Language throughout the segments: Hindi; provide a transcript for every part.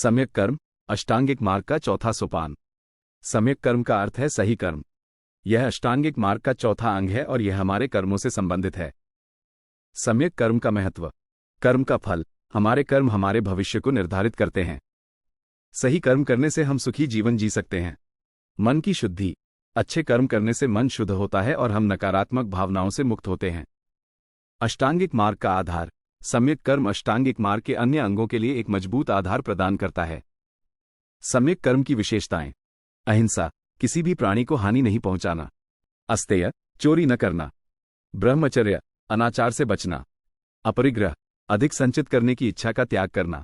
सम्यक कर्म अष्टांगिक मार्ग का चौथा सोपान। सम्यक कर्म का अर्थ है सही कर्म। यह अष्टांगिक मार्ग का चौथा अंग है और यह हमारे कर्मों से संबंधित है। सम्यक कर्म का महत्व। कर्म का फल। हमारे कर्म हमारे भविष्य को निर्धारित करते हैं। सही कर्म करने से हम सुखी जीवन जी सकते हैं। मन की शुद्धि। अच्छे कर्म करने से मन शुद्ध होता है और हम नकारात्मक भावनाओं से मुक्त होते हैं। अष्टांगिक मार्ग का आधार। सम्यक कर्म अष्टांगिक मार्ग के अन्य अंगों के लिए एक मजबूत आधार प्रदान करता है। सम्यक कर्म की विशेषताएं। अहिंसा, किसी भी प्राणी को हानि नहीं पहुंचाना। अस्तेय, चोरी न करना। ब्रह्मचर्य, अनाचार से बचना। अपरिग्रह, अधिक संचित करने की इच्छा का त्याग करना।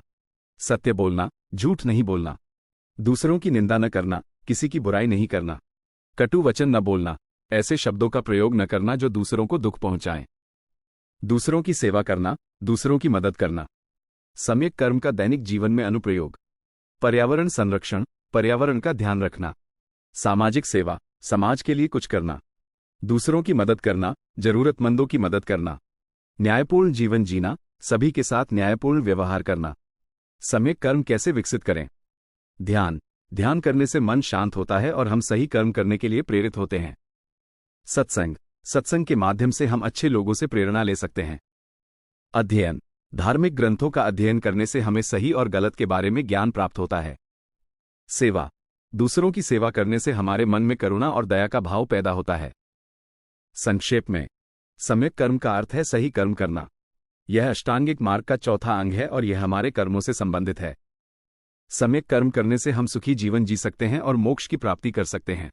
सत्य बोलना, झूठ नहीं बोलना। दूसरों की निंदा न करना, किसी की बुराई नहीं करना। कटु वचन न बोलना, ऐसे शब्दों का प्रयोग न करना जो दूसरों को दुख पहुंचाएं। दूसरों की सेवा करना, दूसरों की मदद करना। सम्यक कर्म का दैनिक जीवन में अनुप्रयोग। पर्यावरण संरक्षण, पर्यावरण का ध्यान रखना। सामाजिक सेवा, समाज के लिए कुछ करना। दूसरों की मदद करना, जरूरतमंदों की मदद करना। न्यायपूर्ण जीवन जीना, सभी के साथ न्यायपूर्ण व्यवहार करना। सम्यक कर्म कैसे विकसित करें? ध्यान। ध्यान करने से मन शांत होता है और हम सही कर्म करने के लिए प्रेरित होते हैं। सत्संग। सत्संग के माध्यम से हम अच्छे लोगों से प्रेरणा ले सकते हैं। अध्ययन। धार्मिक ग्रंथों का अध्ययन करने से हमें सही और गलत के बारे में ज्ञान प्राप्त होता है। सेवा। दूसरों की सेवा करने से हमारे मन में करुणा और दया का भाव पैदा होता है। संक्षेप में, सम्यक कर्म का अर्थ है सही कर्म करना। यह अष्टांगिक मार्ग का चौथा अंग है और यह हमारे कर्मों से संबंधित है। सम्यक कर्म करने से हम सुखी जीवन जी सकते हैं और मोक्ष की प्राप्ति कर सकते हैं।